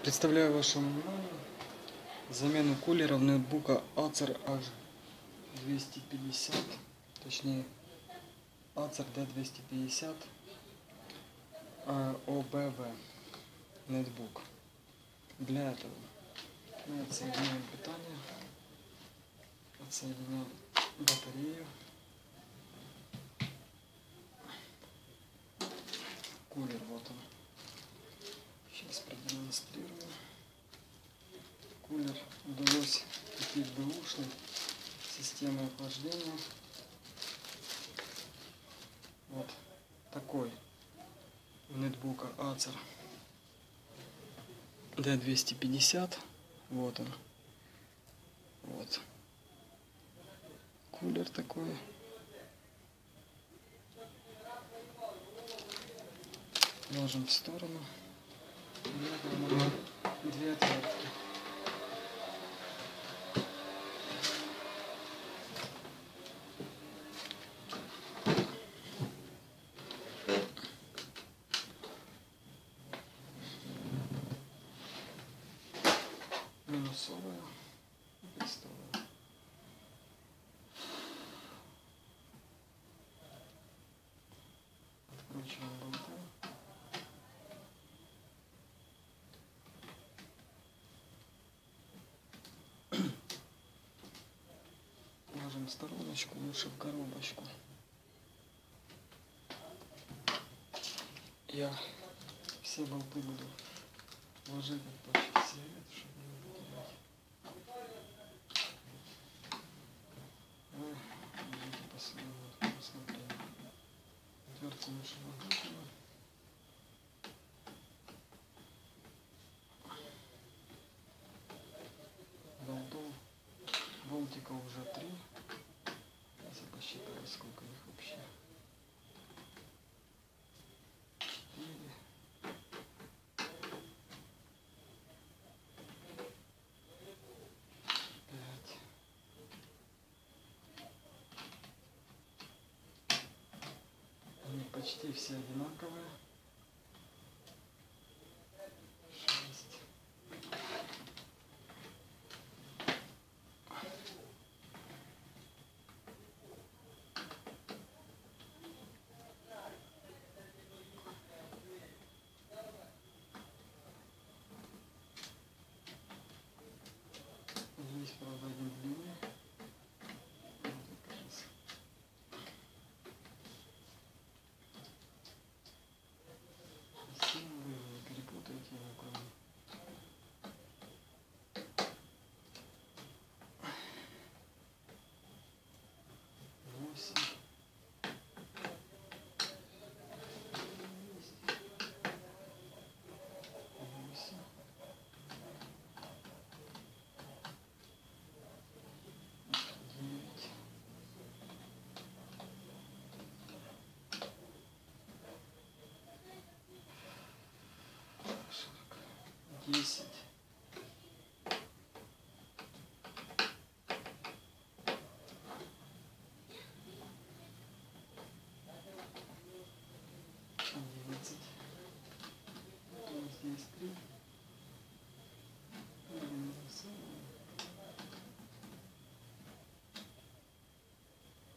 Представляю вашему вниманию замену кулера в ноутбука Acer H250, точнее Acer D250 OBV ноутбук. Для этого мы отсоединяем питание, отсоединяем батарею, кулер вот он. Сейчас продемонстрирую. Кулер удалось купить бэушной системой охлаждения. Вот такой у ноутбука Acer D250. Вот он. Вот. Кулер такой. Ложим в сторону. Две отвертки. Минусовая и крестовая. Откручиваем болты. Ложим в стороночку, лучше в коробочку. Я все болты буду ложить от пачки сигарет, чтобы не потерять. Посмотрим. Отвертку лучше выгружаем. Болтиков уже 3. Сейчас я посчитаю, сколько их вообще. 4. 5. Они почти все одинаковые. 6. Здесь, правда, один длинный. Сильно вы не перепутаете его, кроме. Десять. Одиннадцать. Здесь 3.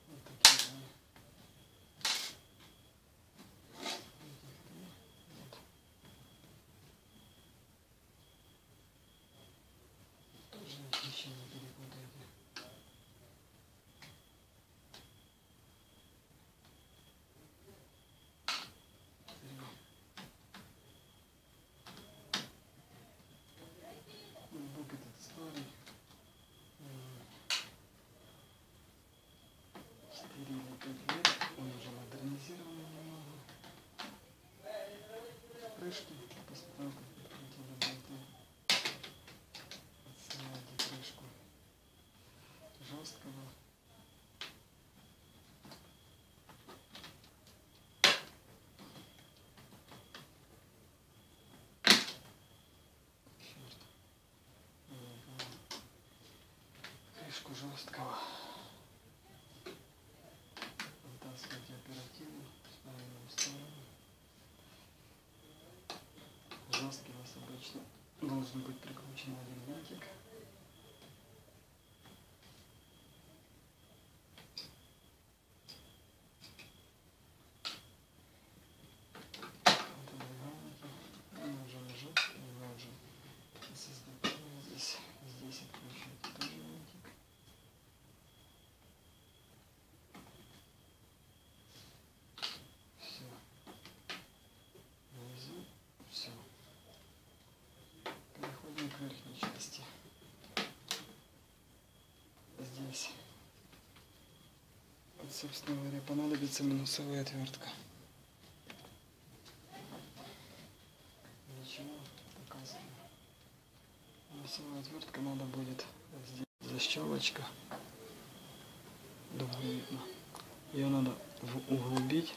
Вот такие. Еще не перепутайте. Ноутбук этот старый. 4 или 5 лет. Он уже модернизированный немного. Крышки поставил, как прикрутили болты. Отсняйте крышку жесткого. Крышку жесткого. Вытаскивайте оперативно, ставим в сторону. Жесткий у вас обычно должен быть прикручен один винтик. Здесь откручивается тоже винтик. Все. Внизу. Все. Переходим к верхней части. Здесь, вот, собственно говоря, понадобится минусовая отвертка. Для чего показываю. Минусовая отвертка надо будет здесь защелочка. Думаю, видно. Ее надо углубить.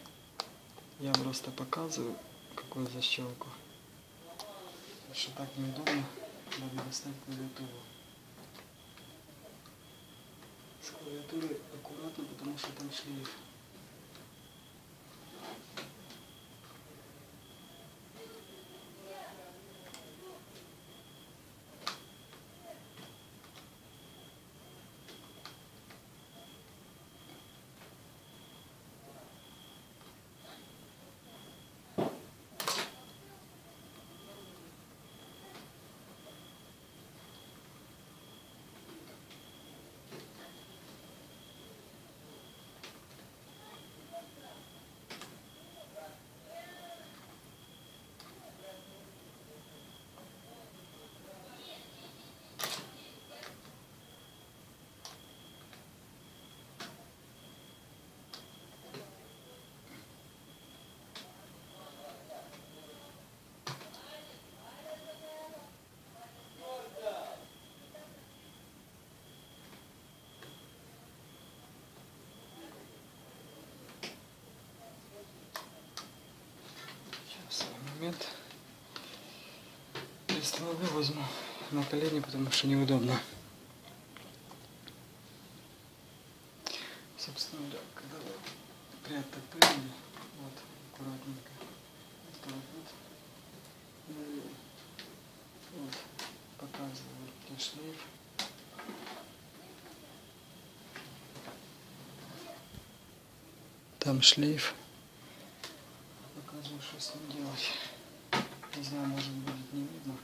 Я просто показываю, какую защелку. Потому что так неудобно. Надо достать клавиатуру. С клавиатурой аккуратно, потому что там шлейф. Момент. Стволы возьму на колени, потому что неудобно. Собственно, когда вы приоттопырили, вот аккуратненько, вот так вот, и вот показываю, где шлейф. Там шлейф. Показываю, что с ним делать. Не знаю, может будет не видно.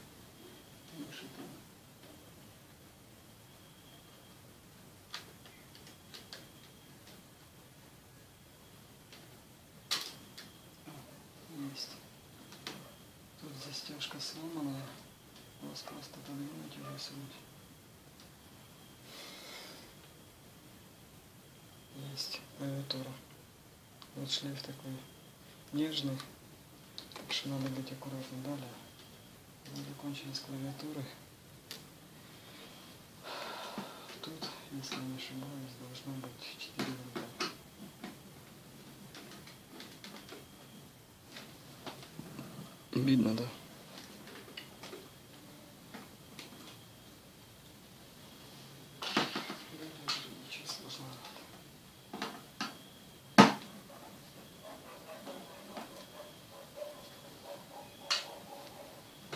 Есть. Тут застежка сломанная. Вас просто подвинуть и высунуть. Есть клавиатура. Вот шлейф такой нежный. Так что надо быть аккуратным. Далее. Мы закончили с клавиатурой. Тут, если не ошибаюсь, должно быть 4 винта. Видно, да? Ничего сложного.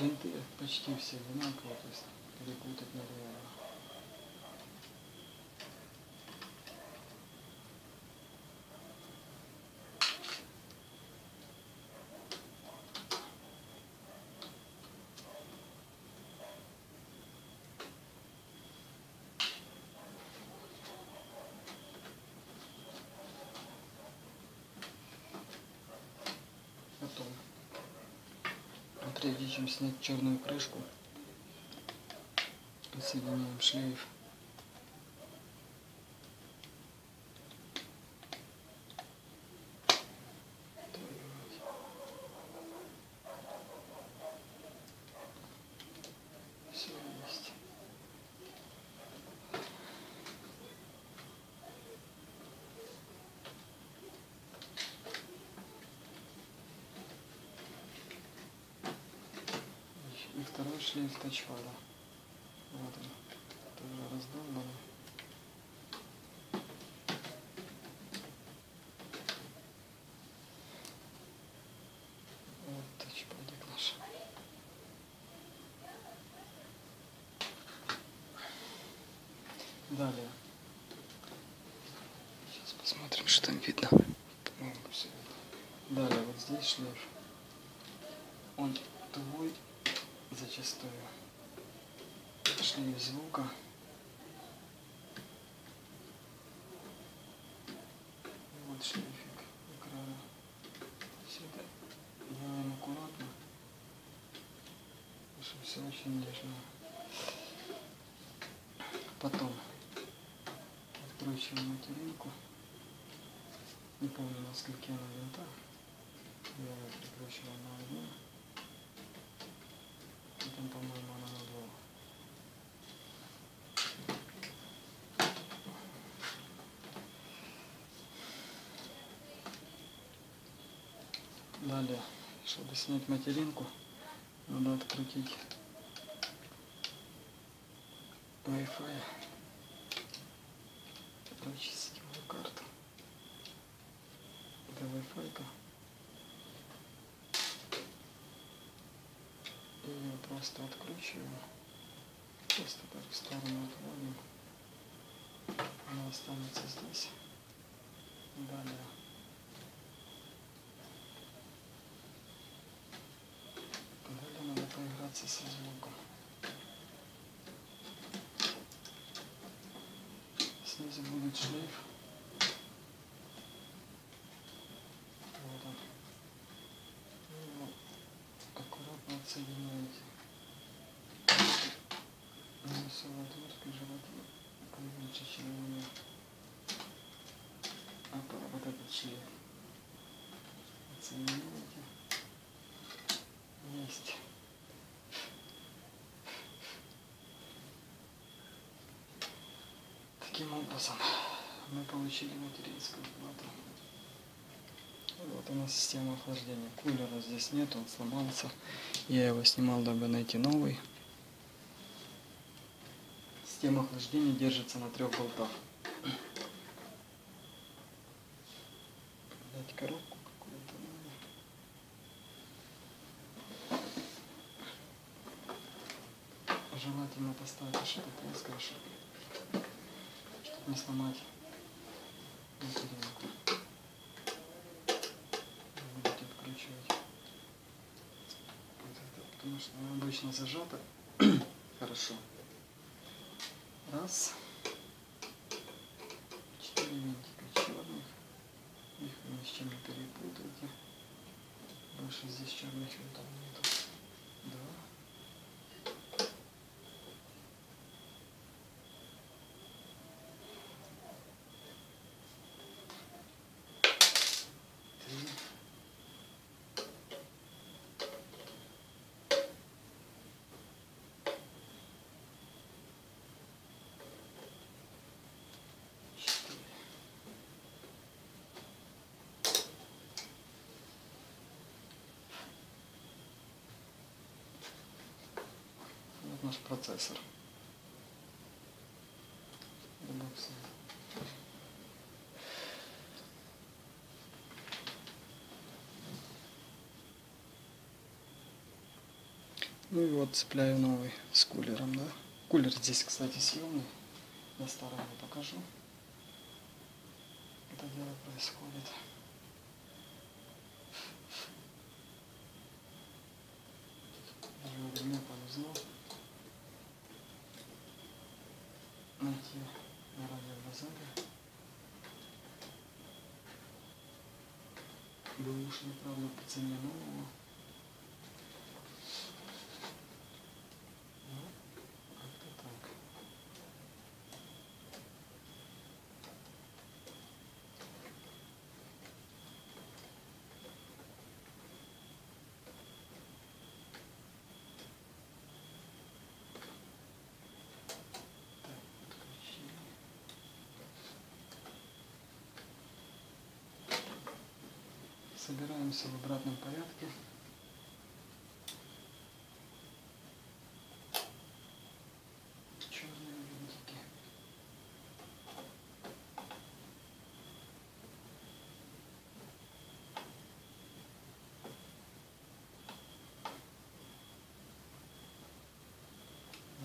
Винты почти все одинаковые, то есть перепутать нереально. Потом, прежде чем снять черную крышку, подсоединяем шлейф. Все есть. И второй шлейф тачпада. Вот он, тоже раздолбанный. Вот тачпадик наш. Далее. Сейчас посмотрим, что там видно. По-моему, все видно. Далее, вот здесь шлейф. Он тугой зачастую. Шлейф звука. И вот шлейфик экрана. Все это делаем аккуратно. Потому что все очень нежно. Потом откручиваем материнку. Не помню, на скольки она винтах. Я ее прикручивал на одну. И там, по-моему, она на двух. Далее, чтобы снять материнку, надо открутить Wi-Fi. Короче, сетевую карту. Это Wi-Fi-ка. И ее просто откручиваем. Просто так в сторону отводим. Она останется здесь. Далее. Далее надо поиграться со звуком. Снизу будет шлейф. Вот он. И его аккуратно отсоединяете. Минусовая отвертка желательно поменьше, чем у меня. А то вот этот шлейф отсоединяете. Есть. Таким образом мы получили материнскую плату. Вот у нас система охлаждения. Кулера здесь нет, он сломался. Я его снимал, дабы найти новый. Система охлаждения держится на 3 болтах. Дать коробку какую-то. Желательно поставить что-то плоское, чтобы не сломать материнку. Будете откручивать вот это, потому что она обычно зажата хорошо. Раз. 4 винтика черных. Их вы ни с чем не перепутаете. Больше здесь черных винтов нету. 2. 3. 4. Вот наш процессор. Ну и вот цепляю новый с кулером, да. Кулер здесь, кстати, съемный. Я старый не покажу. Это дело происходит. Мне повезло найти на радиобазаре. Был ушли, правда, по цене нового. Ну, как-то так. Так, подключили. Собираемся в обратном порядке. Черные винтики.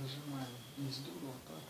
Зажимаем не с дуру, а так.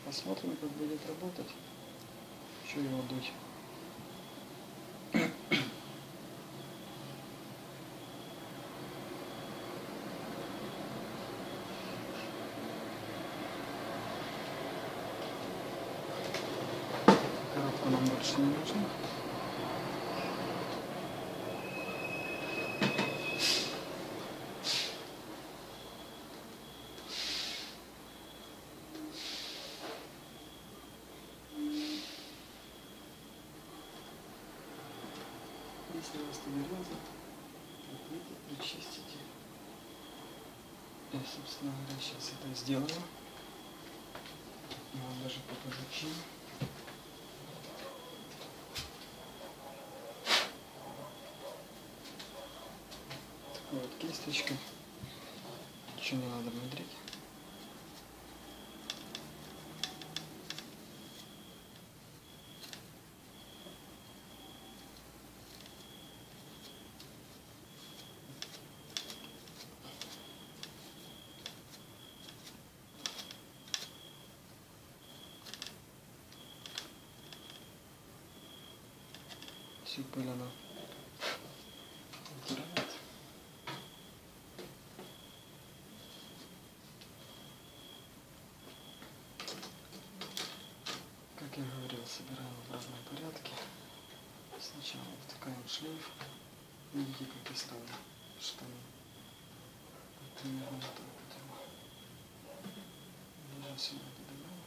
Посмотрим, как будет работать. Еще его дуть. Коробка нам больше не нужна. Если у вас тонереза, попробуйте причистите. Я, собственно говоря, сейчас это сделаю. Я вам даже покажу чем. Такой вот кисточкой. Ничего не надо внедрить. Всю пыль она убирает. Как я говорил, собираем в разном порядке. Сначала втыкаем шлейф. Видите, как я ставлю штаны. Вот примерно вот так вот его. Ближе сюда подойдем.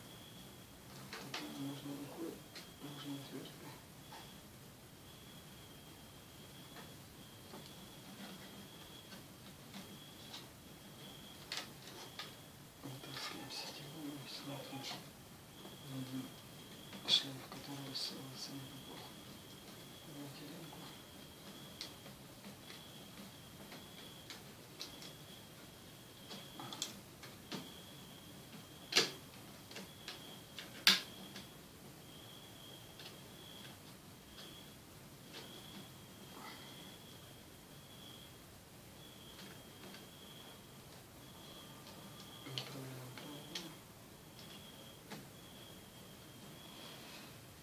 Тогда можно рукой, можно отверткой. Вытаскиваем сетевую и смотрим, что найдем шлейф, который рассылается на попал. Материнку. Направляем провода.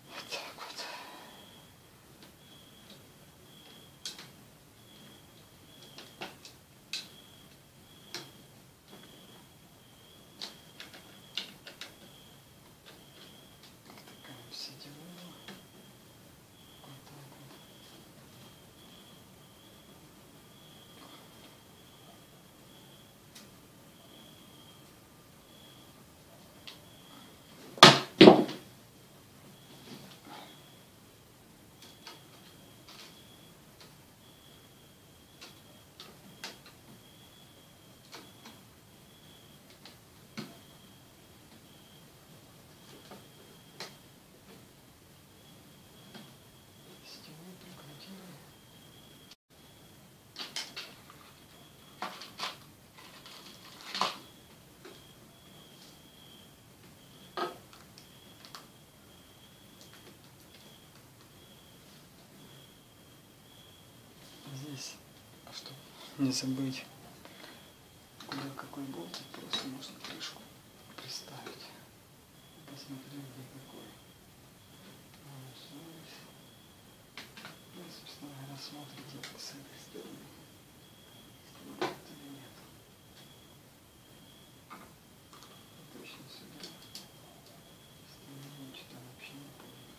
Вот так вот. Втыкаем сетевую. Вот так вот. Сетевую прикрутили. Здесь, чтобы не забыть, куда какой болтик, просто можно крышку приставить. Посмотреть, где какой. Ну, собственно говоря, смотрите с этой стороны, стреляет или нет. Точно сюда. Стреляем, что-то вообще не помню.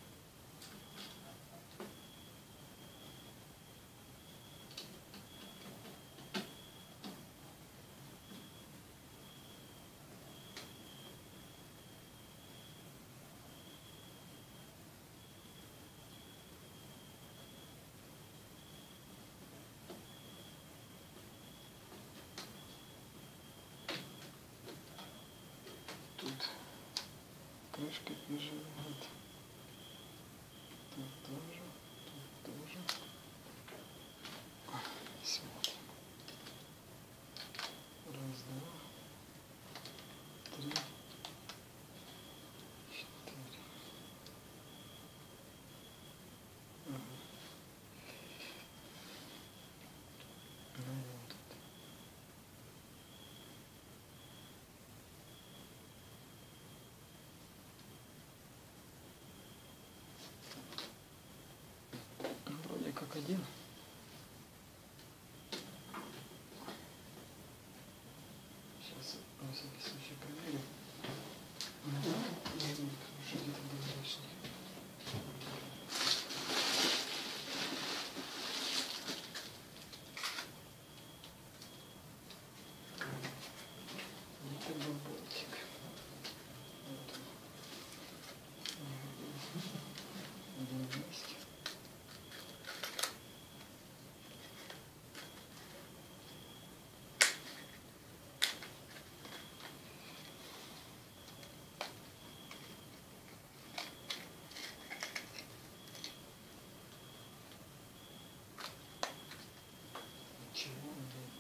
крышкой прижимает. Тут тоже, тут тоже. Смотрим. Раз, два, три, четыре. Ага. Ну и вот тут. Вроде как один. Сейчас на всякий случай проверю. Я не уже где-то был лишний. Где-то был болтик. Вот он. Один вместе. Ничего нет.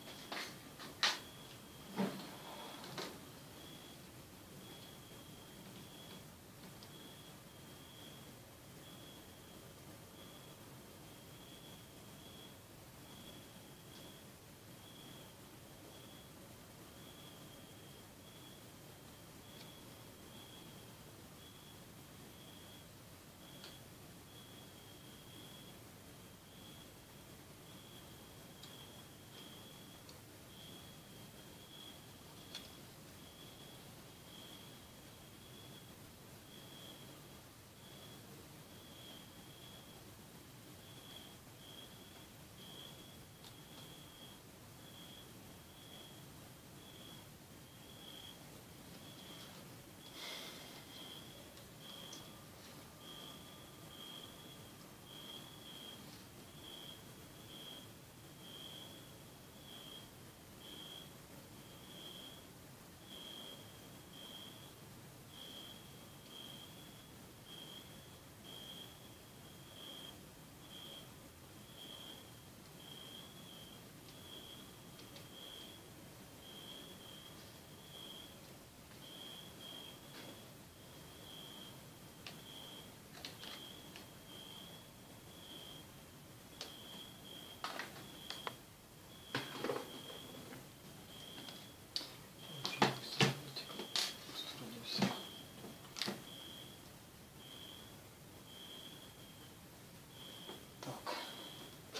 Так,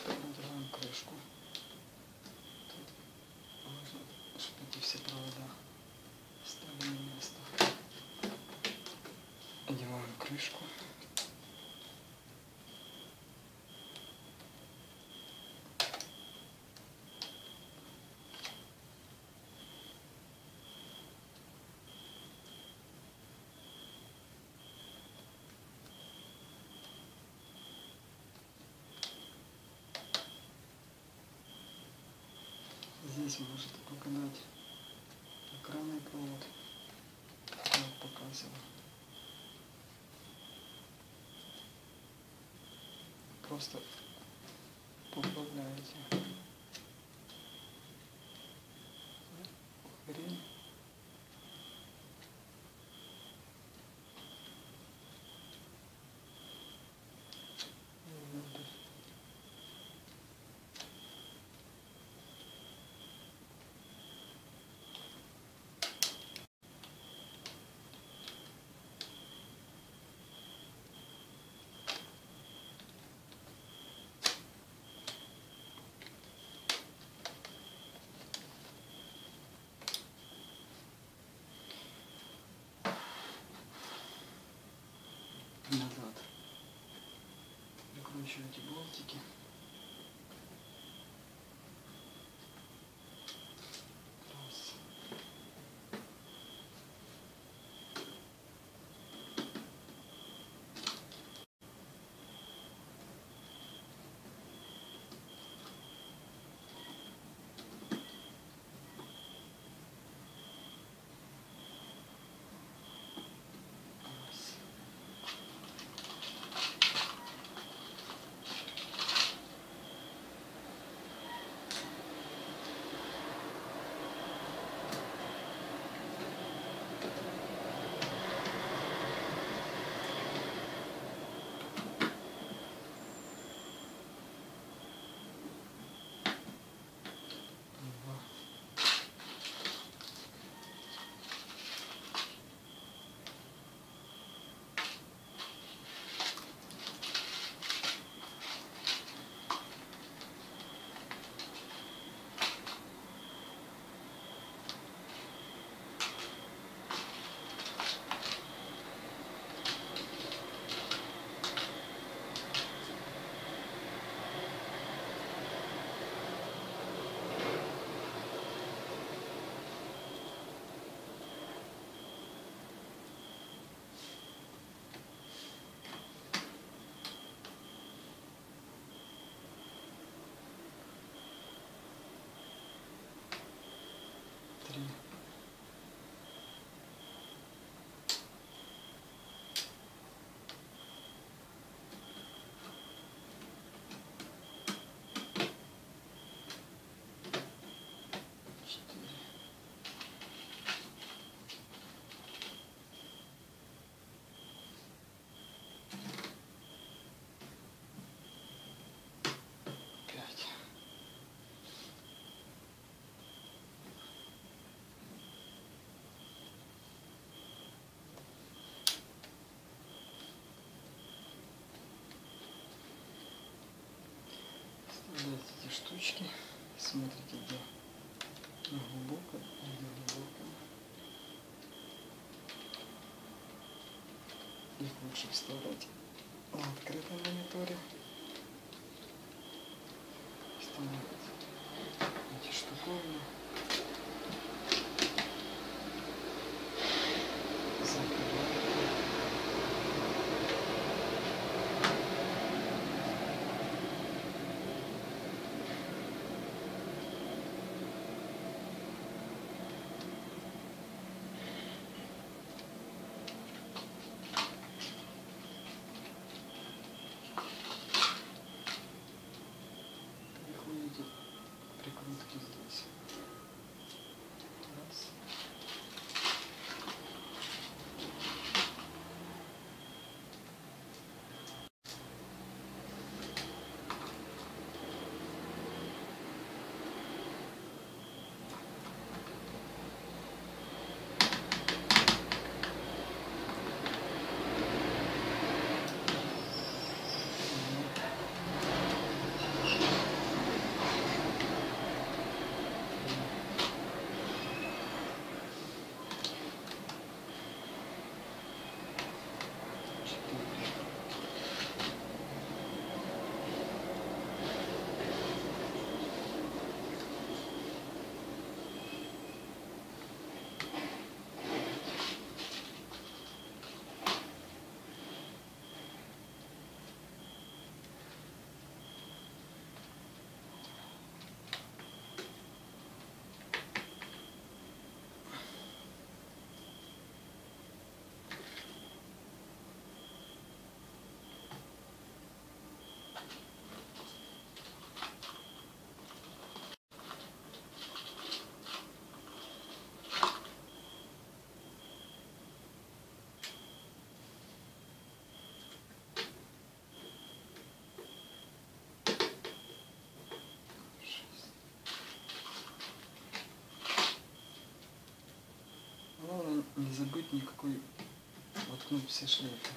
надеваем крышку. Тут нужно, чтобы эти все провода стали на место. Одеваем крышку. Здесь может показать экранный провод, как я показывал. Просто поправляете хрень. Назад. Прикручиваете болтики. Раз. Раз. кусочки. Смотрите, где глубоко, где глубоко. Их лучше вставлять на открытом мониторе. Вставлять эти штуковины. Приходите к прикрутке здесь. Раз. Главное не забыть никакой воткнуть все шлейфы.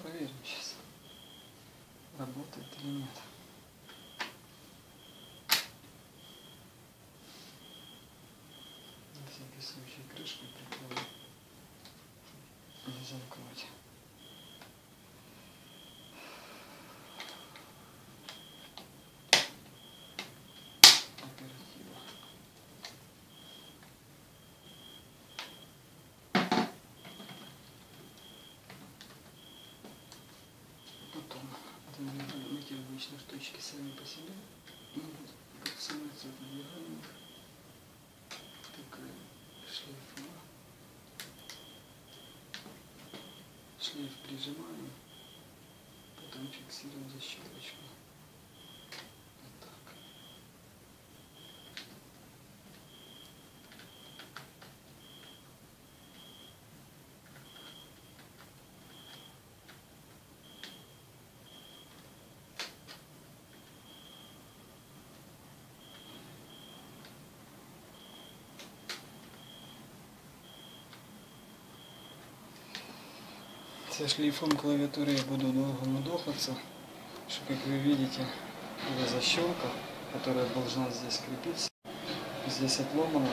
Проверим сейчас, работает или нет. На всякий случай крышкой прикрою, не замкнуть. Оперативно. Потом эти обычные штучки сами по себе могут подсунуться в движение. Такая шлейф прижимаем. потом фиксируем защелочку. Вот так. Со шлейфом клавиатуры я буду долго мудохаться, что, как вы видите, эта защелка, которая должна здесь крепиться, здесь отломана,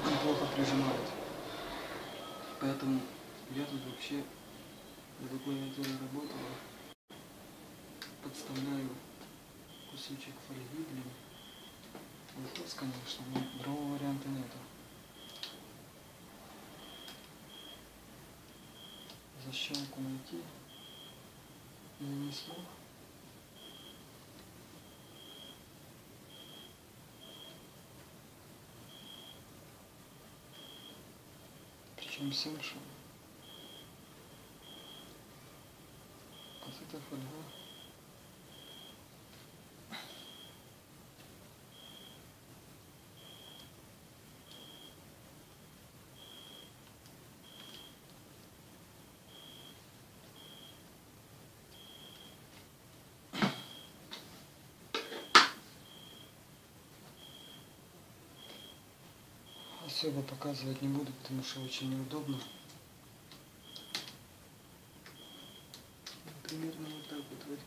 неплохо прижимает. Поэтому я тут вообще эту клавиатуру работала, подставляю кусочек фольги, блин. Лохос, конечно, но другого варианта нету. Защелку найти я не смог. Причем всем, что вот эта фольга особо показывать не буду, потому что очень неудобно. Примерно вот так вот.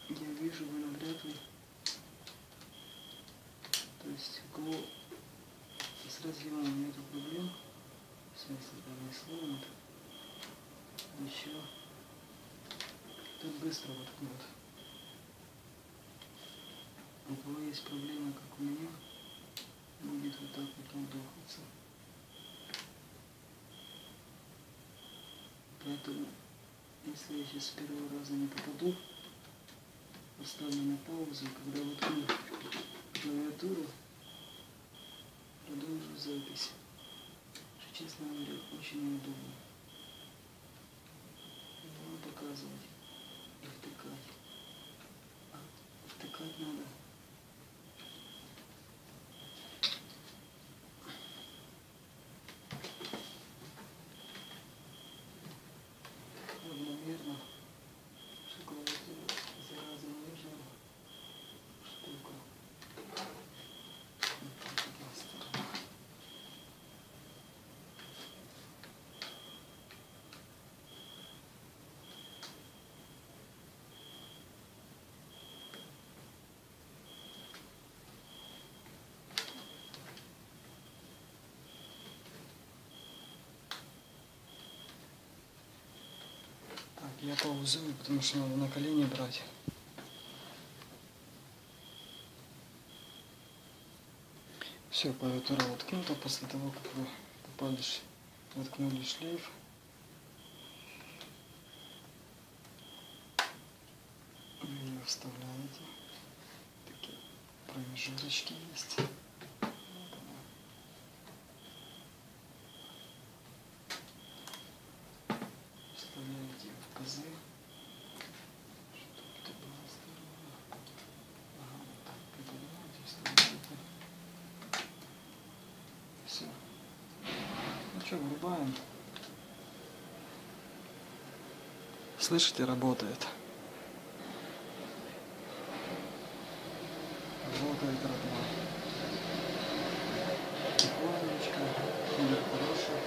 Я вижу, вы навряд ли. То есть у кого с разъемом нету проблем, в смысле там не сломано, еще тут быстро воткнут. У кого есть проблемы, как у меня, будет вот так вот удохаться. Поэтому, если я сейчас с первого раза не попаду, поставлю на паузу, когда воткну клавиатуру, продолжу запись. Что, честно говоря, очень неудобно. Не надо показывать и втыкать. А втыкать надо. Равномерно, что клавиатура зараза нежная штука. Так, я паузую, потому что надо на колени брать. Все, клавиатура воткнута после того, как вы воткнули шлейф. Вы вставляете. Такие промежуточки есть. Вставляете в пазы. Чтобы это было здорово. Ага, вот так приподнимаете, вставляете. Все. Ну что, врубаем. Слышите, работает. Работает родной. Тихонечко. Мир хороший.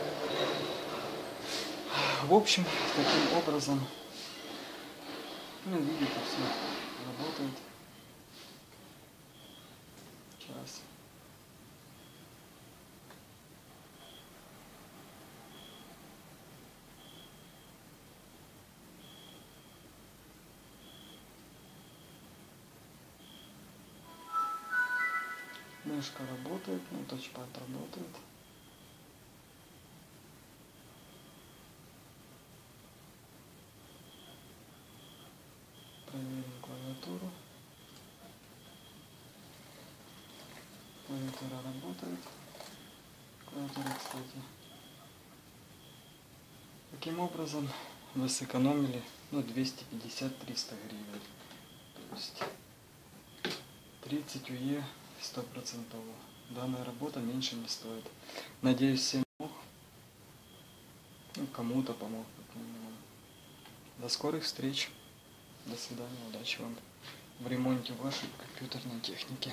В общем, таким образом, ну, видите, все работает. Сейчас. Мышка работает, ну, тачпад работает. Проверим клавиатуру. Клавиатура работает. Клавиатура, кстати. Таким образом, вы сэкономили, ну, 250-300 гривен. То есть 30 УЕ 100%. Данная работа меньше не стоит. Надеюсь, всем помог. Ну, кому-то помог, как минимум. До скорых встреч. До свидания. Удачи вам в ремонте вашей компьютерной техники.